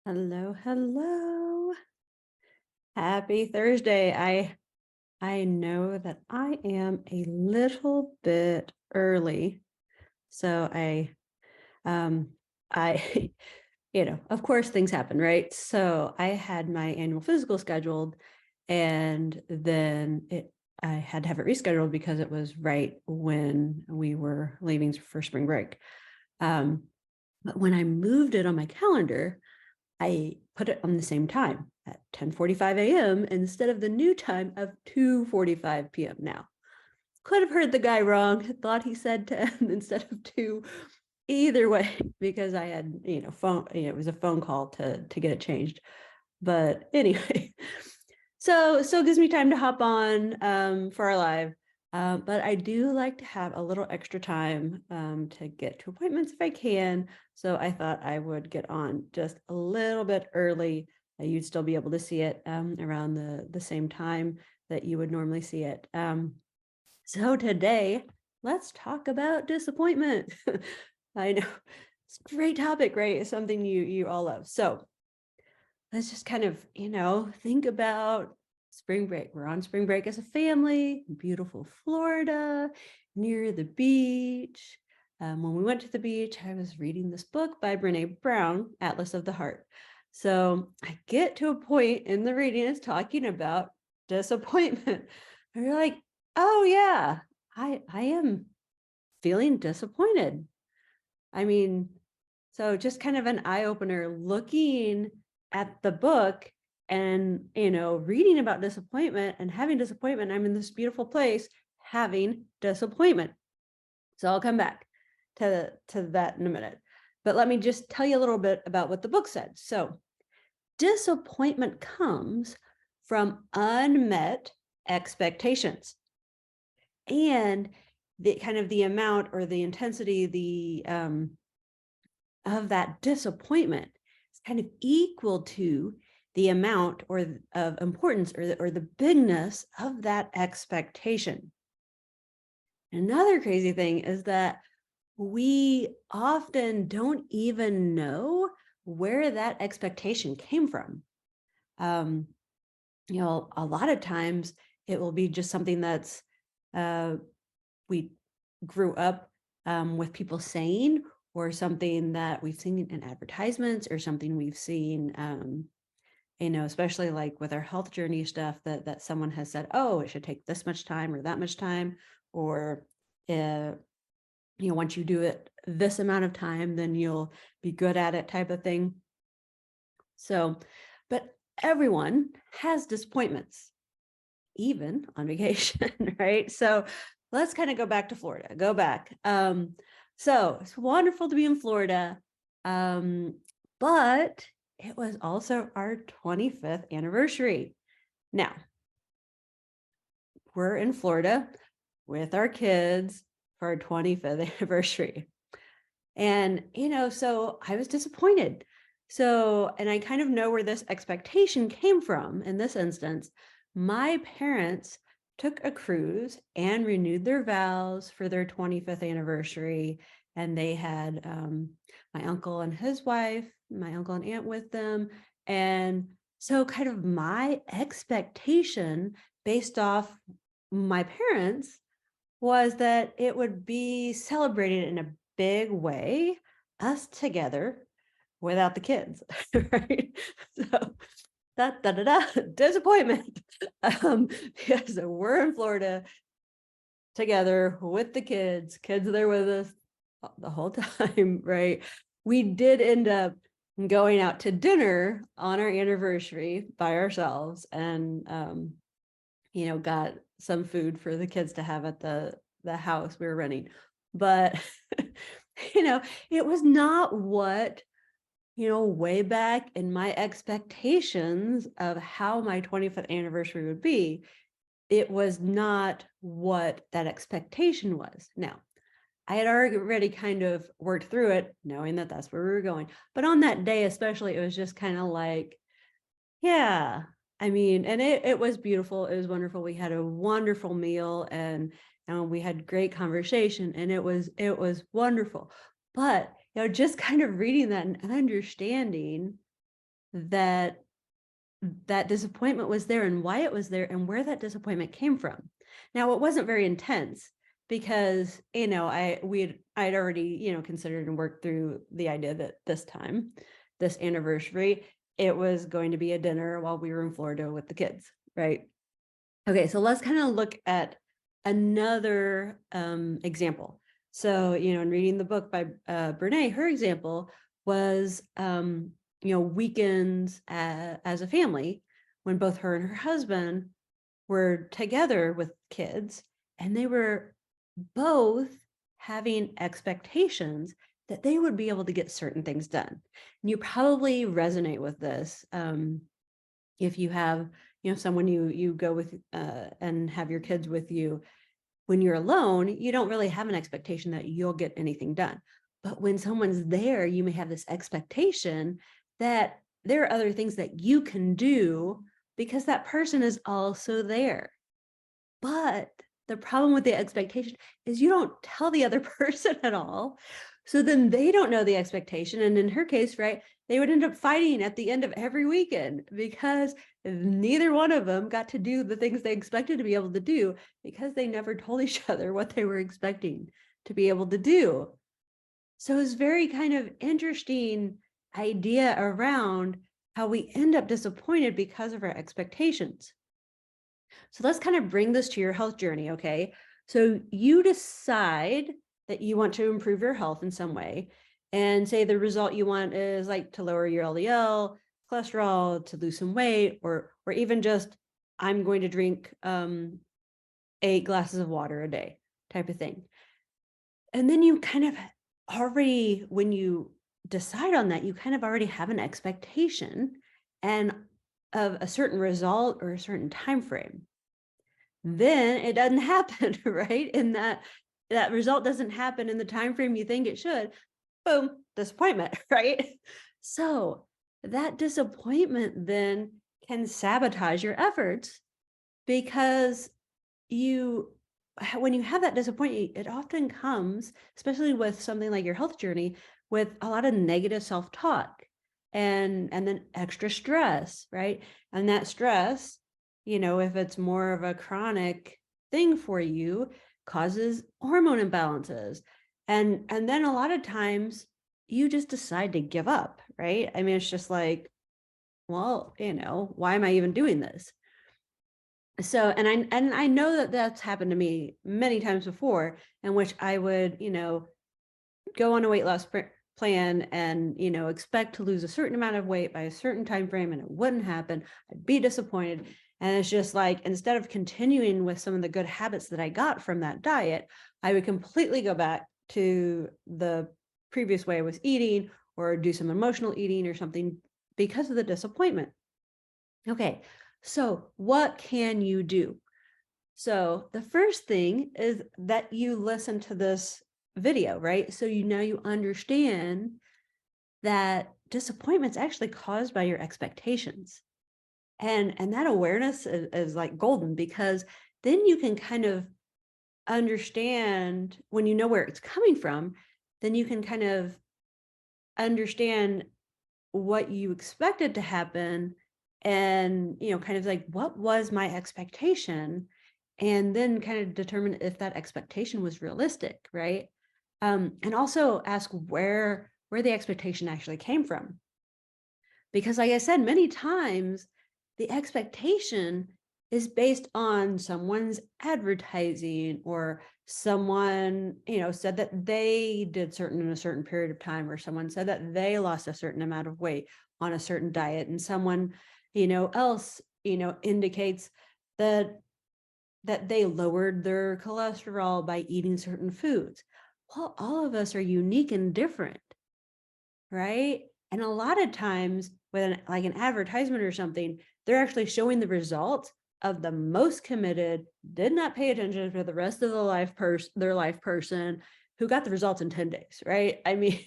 Hello, hello. Happy Thursday. I know that I am a little bit early. So um I of course things happen, right? So I had my annual physical scheduled and then I had to have it rescheduled because it was right when we were leaving for spring break. Um but when I moved it on my calendar, I put it on the same time at 10:45 a.m. instead of the new time of 2:45 p.m. now. Could have heard the guy wrong, thought he said 10 instead of 2. Either way, because I had, phone, it was a phone call to get it changed. But anyway, so it gives me time to hop on for our live. But I do like to have a little extra time to get to appointments if I can. So I thought I would get on just a little bit early. You'd still be able to see it around the same time that you would normally see it. So today, let's talk about disappointment. I know it's a great topic, right? It's something you all love. So let's just kind of, think about spring break. We're on spring break as a family, in beautiful Florida, near the beach. When we went to the beach, I was reading this book by Brene Brown, Atlas of the Heart. So I get to a point in the reading, it's talking about disappointment. And you're like, oh yeah, I am feeling disappointed. I mean, so just kind of an eye opener looking at the book and, reading about disappointment and having disappointment. I'm in this beautiful place having disappointment. So I'll come back to that in a minute. But let me just tell you a little bit about what the book said. So disappointment comes from unmet expectations and the kind of the amount or the intensity, of that disappointment is kind of equal to the amount or of importance or the bigness of that expectation. Another crazy thing is that we often don't even know where that expectation came from. Um, a lot of times it will be just something that's uh, we grew up with people saying, or something that we've seen in advertisements, or something we've seen, especially like with our health journey stuff that someone has said, oh, it should take this much time or that much time, or once you do it this amount of time, then you'll be good at it type of thing. So, but everyone has disappointments, even on vacation, right? So let's kind of go back to Florida, go back. So it's wonderful to be in Florida. But it was also our 25th anniversary. Now, we're in Florida with our kids for our 25th anniversary. And, so I was disappointed. So, and I kind of know where this expectation came from in this instance. My parents took a cruise and renewed their vows for their 25th anniversary. And they had my uncle and his wife, my uncle and aunt with them. And so, kind of my expectation based off my parents was that it would be celebrated in a big way, us together without the kids, right? So disappointment. Because we're in Florida together with the kids there with us the whole time, right? We did end up going out to dinner on our anniversary by ourselves and got some food for the kids to have at the house we were renting. But it was not what, way back in my expectations of how my 25th anniversary would be. It was not what that expectation was. Now, I had already kind of worked through it, knowing that that's where we were going. But on that day, especially, it was just kind of like, yeah, I mean, and it was beautiful. It was wonderful. We had a wonderful meal and we had great conversation, and it was wonderful. But, just kind of reading that and understanding that that disappointment was there and why it was there and where that disappointment came from. Now, it wasn't very intense because, I'd already, considered and worked through the idea that this anniversary, it was going to be a dinner while we were in Florida with the kids, right? Okay, so let's kind of look at another example. So, in reading the book by Brene, her example was, weekends as a family when both her and her husband were together with kids, and they were both having expectations that they would be able to get certain things done. And you probably resonate with this. If you have, someone you go with and have your kids with you, when you're alone, you don't really have an expectation that you'll get anything done. But when someone's there, you may have this expectation that there are other things that you can do because that person is also there. But the problem with the expectation is you don't tell the other person at all. So then they don't know the expectation. And in her case, right, they would end up fighting at the end of every weekend because neither one of them got to do the things they expected to be able to do because they never told each other what they were expecting to be able to do. So it's very kind of interesting idea around how we end up disappointed because of our expectations. So let's kind of bring this to your health journey, okay? So you decide that you want to improve your health in some way, and say the result you want is like to lower your LDL, cholesterol, to lose some weight, or even just I'm going to drink 8 glasses of water a day type of thing. And then you kind of already, when you decide on that, you kind of already have an expectation and of a certain result or a certain time frame. Then it doesn't happen, right? And that result doesn't happen in the time frame you think it should. Boom, disappointment, right? So that disappointment then can sabotage your efforts because when you have that disappointment, it often comes, especially with something like your health journey, with a lot of negative self-talk and then extra stress, right? And that stress, if it's more of a chronic thing for you, causes hormone imbalances. And then a lot of times you just decide to give up, right? I mean, it's just like, well, why am I even doing this? So, and I know that that's happened to me many times before, in which I would, go on a weight loss plan and, expect to lose a certain amount of weight by a certain time frame, and it wouldn't happen. I'd be disappointed. And it's just like, instead of continuing with some of the good habits that I got from that diet, I would completely go back to the previous way I was eating or do some emotional eating or something because of the disappointment. Okay, so what can you do? So the first thing is that you listen to this video, right? So you understand that disappointment's actually caused by your expectations. And that awareness is like golden, because then you can kind of understand, when you know where it's coming from, then you can kind of understand what you expected to happen, and kind of like, what was my expectation, and then kind of determine if that expectation was realistic, right? And also ask where the expectation actually came from, because like I said, many times the expectation is based on someone's advertising, or someone, said that they did certain in a certain period of time, or someone said that they lost a certain amount of weight on a certain diet, and someone, else, indicates that they lowered their cholesterol by eating certain foods. Well, all of us are unique and different, right? And a lot of times with like an advertisement or something, they're actually showing the results of the most committed, did not pay attention to the rest of their life person who got the results in 10 days, right? I mean,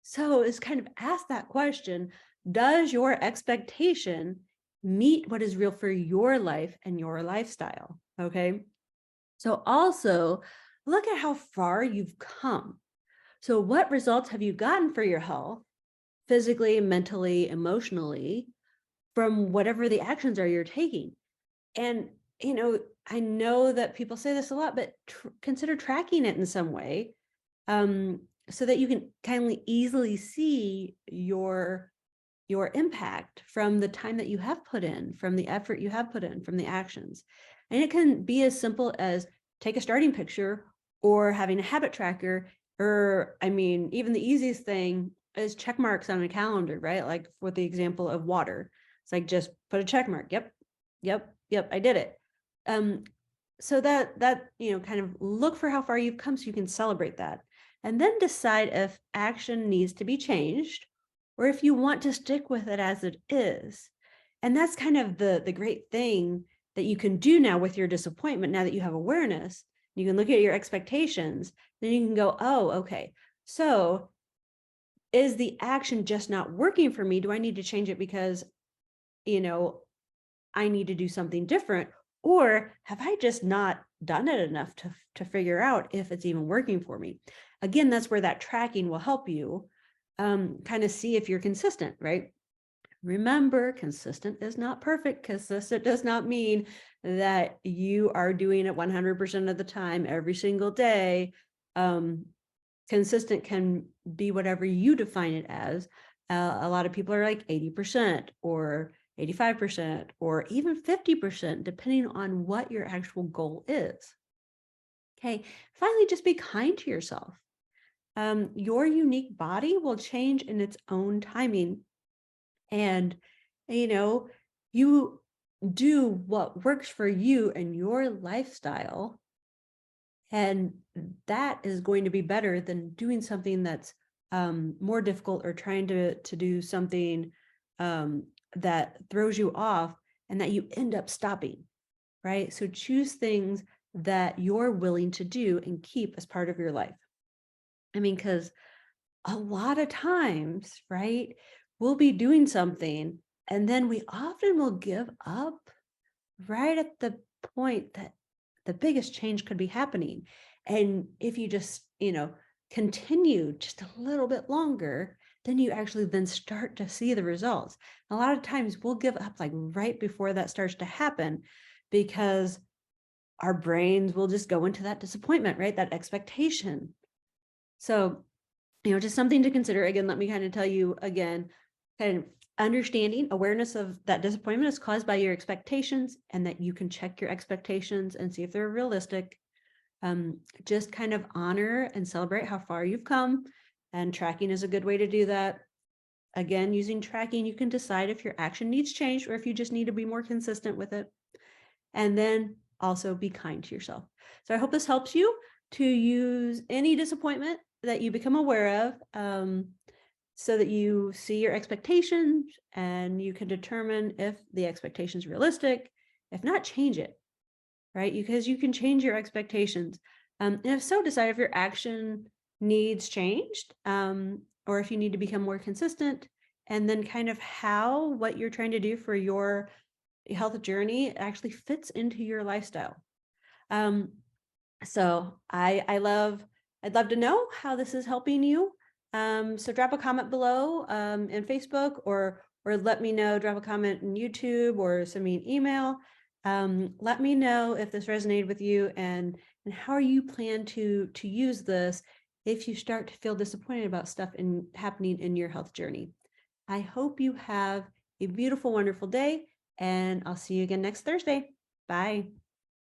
so it's kind of ask that question: does your expectation meet what is real for your life and your lifestyle? Okay. So also look at how far you've come. So what results have you gotten for your health? physically, mentally, emotionally from whatever the actions are you're taking. And, I know that people say this a lot, but consider tracking it in some way, so that you can kindly easily see your impact from the time that you have put in, from the effort you have put in, from the actions. And it can be as simple as take a starting picture or having a habit tracker, or I mean, even the easiest thing is check marks on a calendar, right? Like for the example of water. It's like just put a check mark. Yep, yep, yep, I did it. Um, so that kind of look for how far you've come so you can celebrate that. And then decide if action needs to be changed or if you want to stick with it as it is. And that's kind of the great thing that you can do now with your disappointment. Now that you have awareness, you can look at your expectations, then you can go, oh, okay, so is the action just not working for me? Do I need to change it because you know I need to do something different? Or have I just not done it enough to figure out if it's even working for me? Again, that's where that tracking will help you kind of see if you're consistent, right? Remember, consistent is not perfect. Consistent does not mean that you are doing it 100% of the time, every single day. Consistent can be whatever you define it as. A lot of people are like 80% or 85% or even 50%, depending on what your actual goal is. Okay. Finally, just be kind to yourself. Your unique body will change in its own timing. And, you know, you do what works for you and your lifestyle. And that is going to be better than doing something that's more difficult or trying to do something that throws you off and that you end up stopping, right? So choose things that you're willing to do and keep as part of your life. I mean, because a lot of times, right, we'll be doing something and then we often will give up right at the point that the biggest change could be happening. And if you just, continue just a little bit longer, then you actually then start to see the results. A lot of times we'll give up like right before that starts to happen because our brains will just go into that disappointment, right? That expectation. So, just something to consider. Again, let me kind of tell you again, kind of understanding awareness of that disappointment is caused by your expectations and that you can check your expectations and see if they're realistic. Just kind of honor and celebrate how far you've come, and tracking is a good way to do that. Again, using tracking, you can decide if your action needs change or if you just need to be more consistent with it. And then also be kind to yourself. So I hope this helps you to use any disappointment that you become aware of, so that you see your expectations and you can determine if the expectation is realistic. If not, change it, right? Because you can change your expectations. And if so, decide if your action needs changed, or if you need to become more consistent, and then kind of how what you're trying to do for your health journey actually fits into your lifestyle. Um, so I'd love to know how this is helping you. So drop a comment below in Facebook, or let me know, drop a comment in YouTube or send me an email. Let me know if this resonated with you and how you plan to use this if you start to feel disappointed about stuff happening in your health journey. I hope you have a beautiful, wonderful day, and I'll see you again next Thursday. Bye.